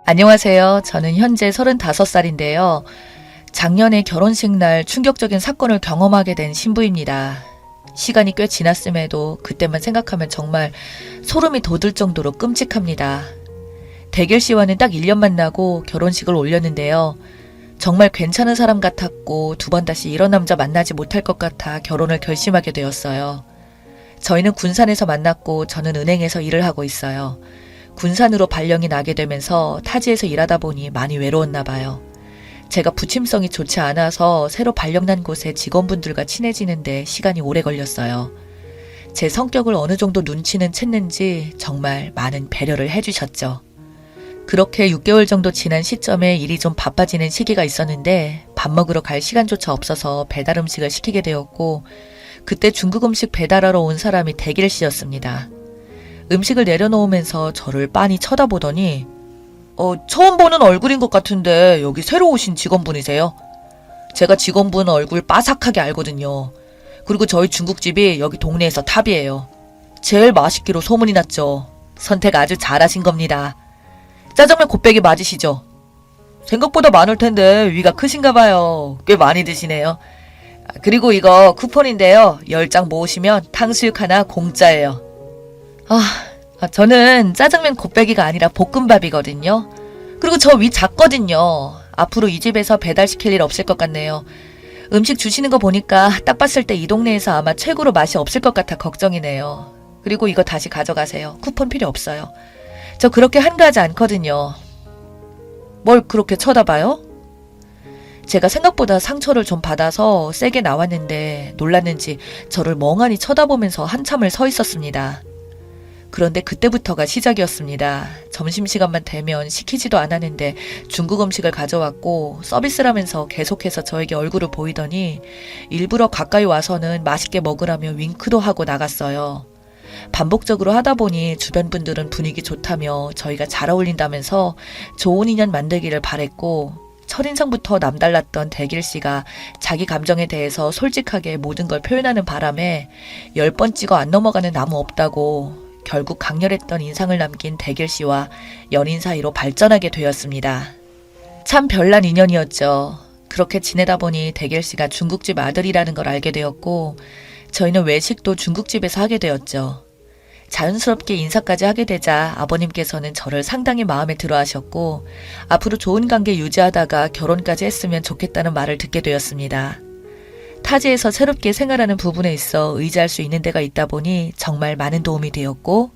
안녕하세요. 저는 현재 35살인데요. 작년에 결혼식 날 충격적인 사건을 경험하게 된 신부입니다. 시간이 꽤 지났음에도 그때만 생각하면 정말 소름이 돋을 정도로 끔찍합니다. 대길 씨와는 딱 1년 만나고 결혼식을 올렸는데요. 정말 괜찮은 사람 같았고 2번 다시 이런 남자 만나지 못할 것 같아 결혼을 결심하게 되었어요. 저희는 군산에서 만났고 저는 은행에서 일을 하고 있어요. 군산으로 발령이 나게 되면서 타지에서 일하다 보니 많이 외로웠나 봐요. 제가 부침성이 좋지 않아서 새로 발령난 곳의 직원분들과 친해지는데 시간이 오래 걸렸어요. 제 성격을 어느 정도 눈치는 챘는지 정말 많은 배려를 해주셨죠. 그렇게 6개월 정도 지난 시점에 일이 좀 바빠지는 시기가 있었는데 밥 먹으러 갈 시간조차 없어서 배달 음식을 시키게 되었고 그때 중국 음식 배달하러 온 사람이 대길 씨였습니다. 음식을 내려놓으면서 저를 빤히 쳐다보더니 처음 보는 얼굴인 것 같은데 여기 새로 오신 직원분이세요? 제가 직원분 얼굴 빠삭하게 알거든요. 그리고 저희 중국집이 여기 동네에서 탑이에요. 제일 맛있기로 소문이 났죠. 선택 아주 잘하신 겁니다. 짜장면 곱빼기 맞으시죠? 생각보다 많을 텐데 위가 크신가 봐요. 꽤 많이 드시네요. 그리고 이거 쿠폰인데요. 10장 모으시면 탕수육 하나 공짜예요. 저는 짜장면 곱빼기가 아니라 볶음밥이거든요. 그리고 저 위 작거든요. 앞으로 이 집에서 배달시킬 일 없을 것 같네요. 음식 주시는 거 보니까 딱 봤을 때 이 동네에서 아마 최고로 맛이 없을 것 같아 걱정이네요. 그리고 이거 다시 가져가세요. 쿠폰 필요 없어요. 저 그렇게 한가하지 않거든요. 뭘 그렇게 쳐다봐요? 제가 생각보다 상처를 좀 받아서 세게 나왔는데 놀랐는지 저를 멍하니 쳐다보면서 한참을 서 있었습니다. 그런데 그때부터가 시작이었습니다. 점심시간만 되면 시키지도 않았는데 중국 음식을 가져왔고 서비스라면서 계속해서 저에게 얼굴을 보이더니 일부러 가까이 와서는 맛있게 먹으라며 윙크도 하고 나갔어요. 반복적으로 하다 보니 주변 분들은 분위기 좋다며 저희가 잘 어울린다면서 좋은 인연 만들기를 바랬고 첫인상부터 남달랐던 대길 씨가 자기 감정에 대해서 솔직하게 모든 걸 표현하는 바람에 10번 찍어 안 넘어가는 나무 없다고 결국 강렬했던 인상을 남긴 대길 씨와 연인 사이로 발전하게 되었습니다. 참 별난 인연이었죠. 그렇게 지내다 보니 대길 씨가 중국집 아들이라는 걸 알게 되었고 저희는 외식도 중국집에서 하게 되었죠. 자연스럽게 인사까지 하게 되자 아버님께서는 저를 상당히 마음에 들어 하셨고 앞으로 좋은 관계 유지하다가 결혼까지 했으면 좋겠다는 말을 듣게 되었습니다. 타지에서 새롭게 생활하는 부분에 있어 의지할 수 있는 데가 있다 보니 정말 많은 도움이 되었고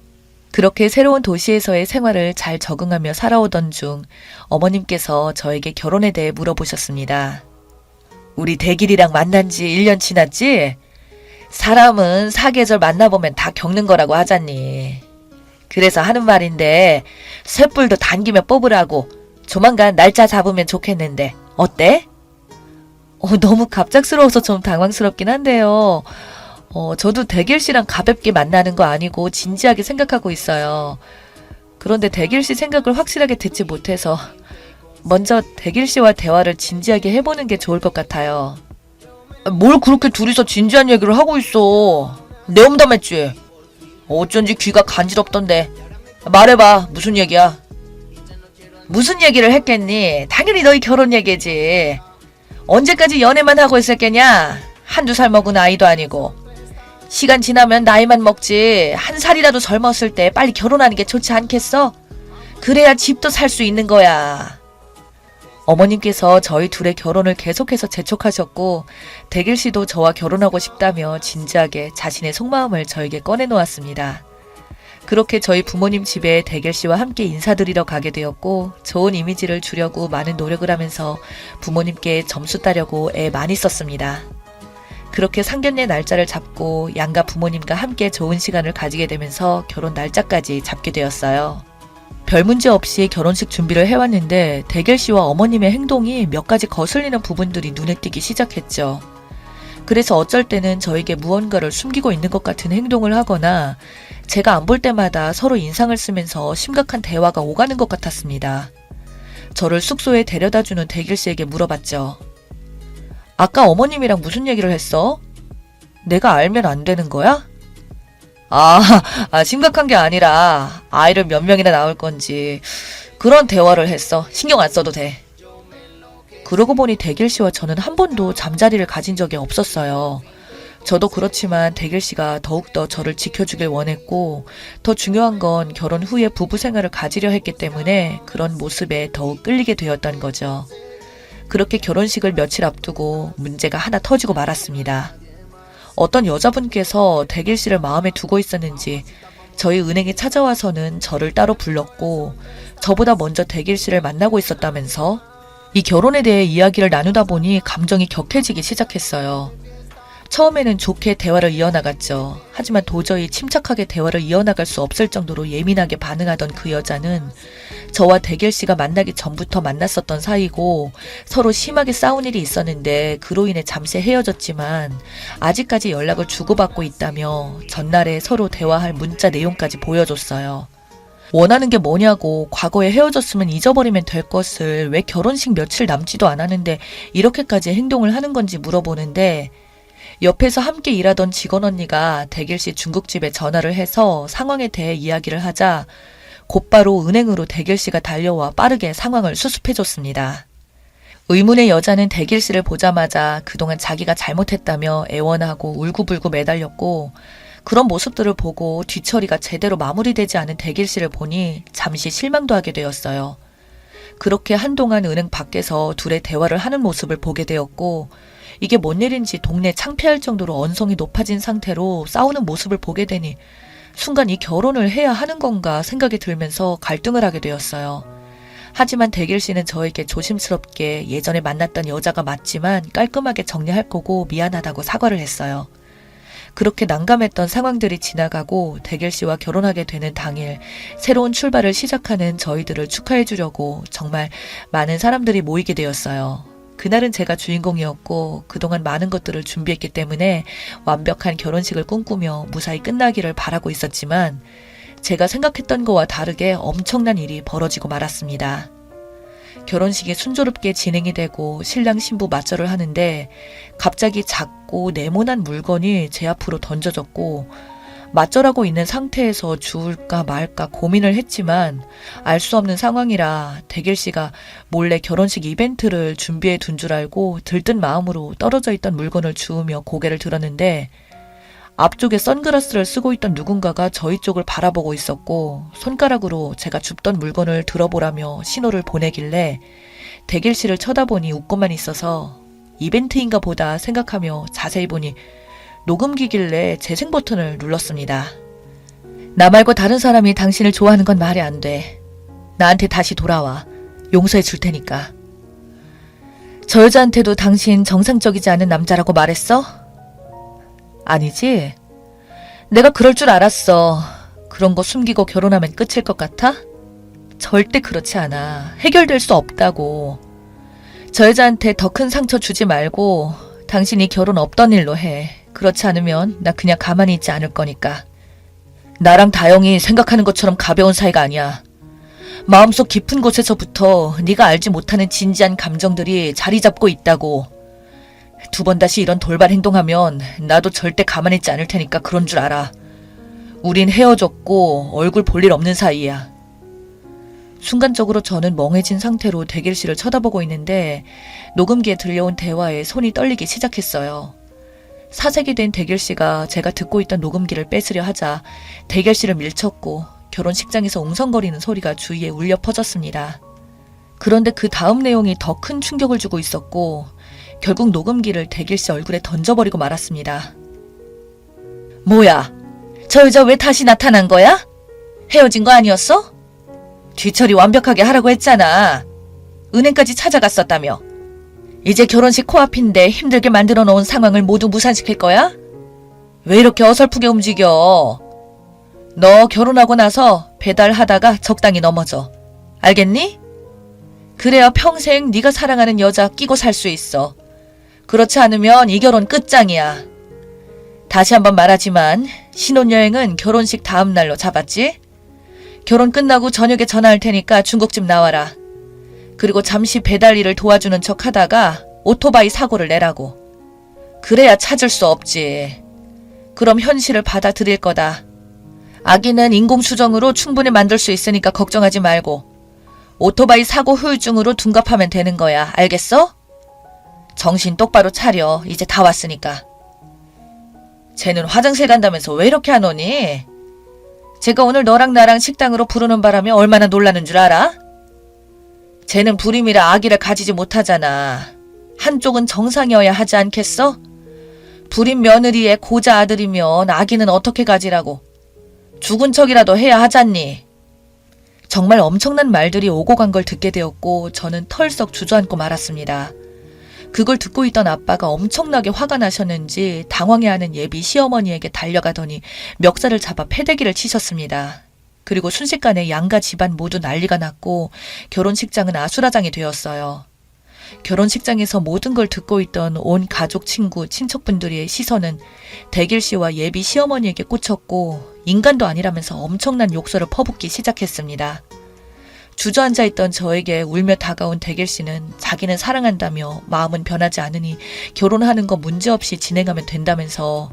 그렇게 새로운 도시에서의 생활을 잘 적응하며 살아오던 중 어머님께서 저에게 결혼에 대해 물어보셨습니다. 우리 대길이랑 만난 지 1년 지났지? 사람은 사계절 만나보면 다 겪는 거라고 하잖니. 그래서 하는 말인데 쇳불도 당기며 뽑으라고 조만간 날짜 잡으면 좋겠는데 어때? 너무 갑작스러워서 좀 당황스럽긴 한데요. 저도 대길 씨랑 가볍게 만나는 거 아니고 진지하게 생각하고 있어요. 그런데 대길 씨 생각을 확실하게 듣지 못해서 먼저 대길 씨와 대화를 진지하게 해보는 게 좋을 것 같아요. 뭘 그렇게 둘이서 진지한 얘기를 하고 있어. 내험담했지. 어쩐지 귀가 간지럽던데. 말해봐. 무슨 얘기야? 무슨 얘기를 했겠니? 당연히 너희 결혼 얘기지. 언제까지 연애만 하고 있었겠냐? 1~2살 먹은 아이도 아니고. 시간 지나면 나이만 먹지. 1살이라도 젊었을 때 빨리 결혼하는 게 좋지 않겠어? 그래야 집도 살 수 있는 거야. 어머님께서 저희 둘의 결혼을 계속해서 재촉하셨고 대길 씨도 저와 결혼하고 싶다며 진지하게 자신의 속마음을 저에게 꺼내놓았습니다. 그렇게 저희 부모님 집에 대길 씨와 함께 인사드리러 가게 되었고 좋은 이미지를 주려고 많은 노력을 하면서 부모님께 점수 따려고 애 많이 썼습니다. 그렇게 상견례 날짜를 잡고 양가 부모님과 함께 좋은 시간을 가지게 되면서 결혼 날짜까지 잡게 되었어요. 별 문제 없이 결혼식 준비를 해왔는데 대길 씨와 어머님의 행동이 몇 가지 거슬리는 부분들이 눈에 띄기 시작했죠. 그래서 어쩔 때는 저에게 무언가를 숨기고 있는 것 같은 행동을 하거나 제가 안 볼 때마다 서로 인상을 쓰면서 심각한 대화가 오가는 것 같았습니다. 저를 숙소에 데려다주는 대길 씨에게 물어봤죠. 아까 어머님이랑 무슨 얘기를 했어? 내가 알면 안 되는 거야? 아, 심각한 게 아니라 아이를 몇 명이나 낳을 건지 그런 대화를 했어. 신경 안 써도 돼. 그러고 보니 대길 씨와 저는 한 번도 잠자리를 가진 적이 없었어요. 저도 그렇지만 대길 씨가 더욱더 저를 지켜주길 원했고 더 중요한 건 결혼 후에 부부 생활을 가지려 했기 때문에 그런 모습에 더욱 끌리게 되었던 거죠. 그렇게 결혼식을 며칠 앞두고 문제가 하나 터지고 말았습니다. 어떤 여자분께서 대길 씨를 마음에 두고 있었는지 저희 은행에 찾아와서는 저를 따로 불렀고 저보다 먼저 대길 씨를 만나고 있었다면서 이 결혼에 대해 이야기를 나누다 보니 감정이 격해지기 시작했어요. 처음에는 좋게 대화를 이어나갔죠. 하지만 도저히 침착하게 대화를 이어나갈 수 없을 정도로 예민하게 반응하던 그 여자는 저와 대길 씨가 만나기 전부터 만났었던 사이고 서로 심하게 싸운 일이 있었는데 그로 인해 잠시 헤어졌지만 아직까지 연락을 주고받고 있다며 전날에 서로 대화할 문자 내용까지 보여줬어요. 원하는 게 뭐냐고 과거에 헤어졌으면 잊어버리면 될 것을 왜 결혼식 며칠 남지도 않았는데 이렇게까지 행동을 하는 건지 물어보는데 옆에서 함께 일하던 직원 언니가 대길 씨 중국집에 전화를 해서 상황에 대해 이야기를 하자 곧바로 은행으로 대길 씨가 달려와 빠르게 상황을 수습해줬습니다. 의문의 여자는 대길 씨를 보자마자 그동안 자기가 잘못했다며 애원하고 울고불고 매달렸고 그런 모습들을 보고 뒤처리가 제대로 마무리되지 않은 대길 씨를 보니 잠시 실망도 하게 되었어요. 그렇게 한동안 은행 밖에서 둘의 대화를 하는 모습을 보게 되었고 이게 뭔 일인지 동네 창피할 정도로 언성이 높아진 상태로 싸우는 모습을 보게 되니 순간 이 결혼을 해야 하는 건가 생각이 들면서 갈등을 하게 되었어요. 하지만 대길 씨는 저에게 조심스럽게 예전에 만났던 여자가 맞지만 깔끔하게 정리할 거고 미안하다고 사과를 했어요. 그렇게 난감했던 상황들이 지나가고 대길 씨와 결혼하게 되는 당일 새로운 출발을 시작하는 저희들을 축하해 주려고 정말 많은 사람들이 모이게 되었어요. 그날은 제가 주인공이었고 그동안 많은 것들을 준비했기 때문에 완벽한 결혼식을 꿈꾸며 무사히 끝나기를 바라고 있었지만 제가 생각했던 것과 다르게 엄청난 일이 벌어지고 말았습니다. 결혼식이 순조롭게 진행이 되고 신랑 신부 맞절을 하는데 갑자기 작고 네모난 물건이 제 앞으로 던져졌고 맞절하고 있는 상태에서 주울까 말까 고민을 했지만 알 수 없는 상황이라 대길 씨가 몰래 결혼식 이벤트를 준비해 둔 줄 알고 들뜬 마음으로 떨어져 있던 물건을 주우며 고개를 들었는데 앞쪽에 선글라스를 쓰고 있던 누군가가 저희 쪽을 바라보고 있었고 손가락으로 제가 줍던 물건을 들어보라며 신호를 보내길래 대길 씨를 쳐다보니 웃고만 있어서 이벤트인가 보다 생각하며 자세히 보니 녹음기길래 재생 버튼을 눌렀습니다. 나 말고 다른 사람이 당신을 좋아하는 건 말이 안 돼. 나한테 다시 돌아와. 용서해 줄 테니까. 저 여자한테도 당신 정상적이지 않은 남자라고 말했어? 아니지? 내가 그럴 줄 알았어. 그런 거 숨기고 결혼하면 끝일 것 같아? 절대 그렇지 않아. 해결될 수 없다고. 저 여자한테 더 큰 상처 주지 말고 당신이 결혼 없던 일로 해. 그렇지 않으면 나 그냥 가만히 있지 않을 거니까. 나랑 다영이 생각하는 것처럼 가벼운 사이가 아니야. 마음속 깊은 곳에서부터 네가 알지 못하는 진지한 감정들이 자리 잡고 있다고. 두 번 다시 이런 돌발 행동하면 나도 절대 가만히 있지 않을 테니까 그런 줄 알아. 우린 헤어졌고 얼굴 볼 일 없는 사이야. 순간적으로 저는 멍해진 상태로 대길 씨를 쳐다보고 있는데 녹음기에 들려온 대화에 손이 떨리기 시작했어요. 사색이 된 대길 씨가 제가 듣고 있던 녹음기를 뺏으려 하자 대길 씨를 밀쳤고 결혼식장에서 웅성거리는 소리가 주위에 울려 퍼졌습니다. 그런데 그 다음 내용이 더 큰 충격을 주고 있었고 결국 녹음기를 대길 씨 얼굴에 던져버리고 말았습니다. 뭐야? 저 여자 왜 다시 나타난 거야? 헤어진 거 아니었어? 뒤처리 완벽하게 하라고 했잖아. 은행까지 찾아갔었다며. 이제 결혼식 코앞인데 힘들게 만들어 놓은 상황을 모두 무산시킬 거야? 왜 이렇게 어설프게 움직여? 너 결혼하고 나서 배달하다가 적당히 넘어져. 알겠니? 그래야 평생 네가 사랑하는 여자 끼고 살 수 있어. 그렇지 않으면 이 결혼 끝장이야. 다시 한번 말하지만 신혼여행은 결혼식 다음 날로 잡았지? 결혼 끝나고 저녁에 전화할 테니까 중국집 나와라. 그리고 잠시 배달 일을 도와주는 척 하다가 오토바이 사고를 내라고. 그래야 찾을 수 없지. 그럼 현실을 받아들일 거다. 아기는 인공수정으로 충분히 만들 수 있으니까 걱정하지 말고 오토바이 사고 후유증으로 둔갑하면 되는 거야. 알겠어? 정신 똑바로 차려. 이제 다 왔으니까. 쟤는 화장실 간다면서 왜 이렇게 안 오니? 제가 오늘 너랑 나랑 식당으로 부르는 바람에 얼마나 놀라는 줄 알아? 쟤는 불임이라 아기를 가지지 못하잖아. 한쪽은 정상이어야 하지 않겠어? 불임 며느리의 고자 아들이면 아기는 어떻게 가지라고. 죽은 척이라도 해야 하잖니. 정말 엄청난 말들이 오고 간 걸 듣게 되었고 저는 털썩 주저앉고 말았습니다. 그걸 듣고 있던 아빠가 엄청나게 화가 나셨는지 당황해하는 예비 시어머니에게 달려가더니 멱살을 잡아 패대기를 치셨습니다. 그리고 순식간에 양가 집안 모두 난리가 났고 결혼식장은 아수라장이 되었어요. 결혼식장에서 모든 걸 듣고 있던 온 가족, 친구, 친척분들의 시선은 대길 씨와 예비 시어머니에게 꽂혔고 인간도 아니라면서 엄청난 욕설을 퍼붓기 시작했습니다. 주저앉아 있던 저에게 울며 다가온 대길 씨는 자기는 사랑한다며 마음은 변하지 않으니 결혼하는 거 문제없이 진행하면 된다면서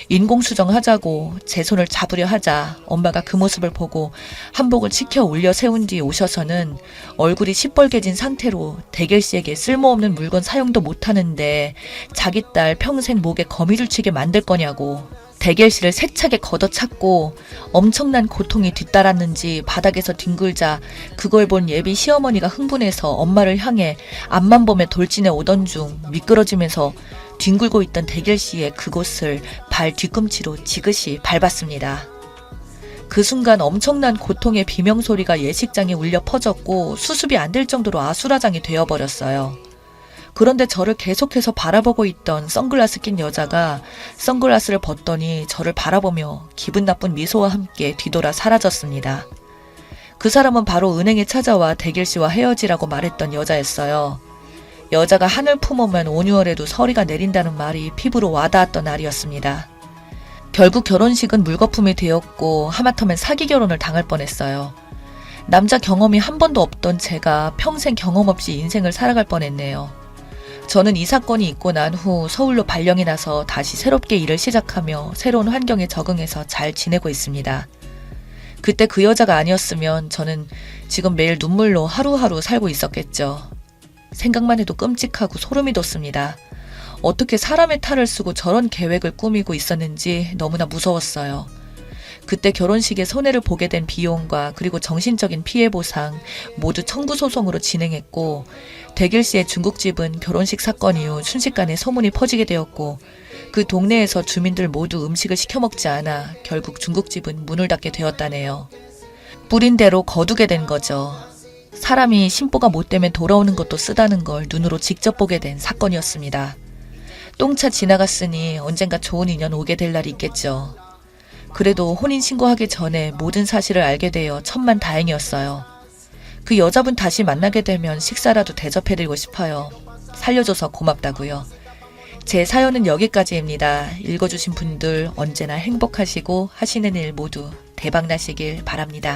인공수정하자고 제 손을 잡으려 하자 엄마가 그 모습을 보고 한복을 치켜 올려 세운 뒤 오셔서는 얼굴이 시뻘개진 상태로 대길 씨에게 쓸모없는 물건 사용도 못하는데 자기 딸 평생 목에 거미줄 치게 만들 거냐고 대길 씨를 세차게 걷어찼고 엄청난 고통이 뒤따랐는지 바닥에서 뒹굴자 그걸 본 예비 시어머니가 흥분해서 엄마를 향해 앞만 보며 돌진해 오던 중 미끄러지면서 뒹굴고 있던 대길 씨의 그곳을 발 뒤꿈치로 지그시 밟았습니다. 그 순간 엄청난 고통의 비명소리가 예식장에 울려 퍼졌고 수습이 안 될 정도로 아수라장이 되어버렸어요. 그런데 저를 계속해서 바라보고 있던 선글라스 낀 여자가 선글라스를 벗더니 저를 바라보며 기분 나쁜 미소와 함께 뒤돌아 사라졌습니다. 그 사람은 바로 은행에 찾아와 대길 씨와 헤어지라고 말했던 여자였어요. 여자가 한을 품으면 온유월에도 서리가 내린다는 말이 피부로 와닿았던 날이었습니다. 결국 결혼식은 물거품이 되었고 하마터면 사기 결혼을 당할 뻔했어요. 남자 경험이 한 번도 없던 제가 평생 경험 없이 인생을 살아갈 뻔했네요. 저는 이 사건이 있고 난 후 서울로 발령이 나서 다시 새롭게 일을 시작하며 새로운 환경에 적응해서 잘 지내고 있습니다. 그때 그 여자가 아니었으면 저는 지금 매일 눈물로 하루하루 살고 있었겠죠. 생각만 해도 끔찍하고 소름이 돋습니다. 어떻게 사람의 탈을 쓰고 저런 계획을 꾸미고 있었는지 너무나 무서웠어요. 그때 결혼식에 손해를 보게 된 비용과 그리고 정신적인 피해 보상 모두 청구 소송으로 진행했고 대길 씨의 중국집은 결혼식 사건 이후 순식간에 소문이 퍼지게 되었고 그 동네에서 주민들 모두 음식을 시켜 먹지 않아 결국 중국집은 문을 닫게 되었다네요. 뿌린 대로 거두게 된 거죠. 사람이 심보가 못되면 돌아오는 것도 쓰다는 걸 눈으로 직접 보게 된 사건이었습니다. 똥차 지나갔으니 언젠가 좋은 인연 오게 될 날이 있겠죠. 그래도 혼인신고하기 전에 모든 사실을 알게 되어 천만다행이었어요. 그 여자분 다시 만나게 되면 식사라도 대접해드리고 싶어요. 살려줘서 고맙다고요. 제 사연은 여기까지입니다. 읽어주신 분들 언제나 행복하시고 하시는 일 모두 대박나시길 바랍니다.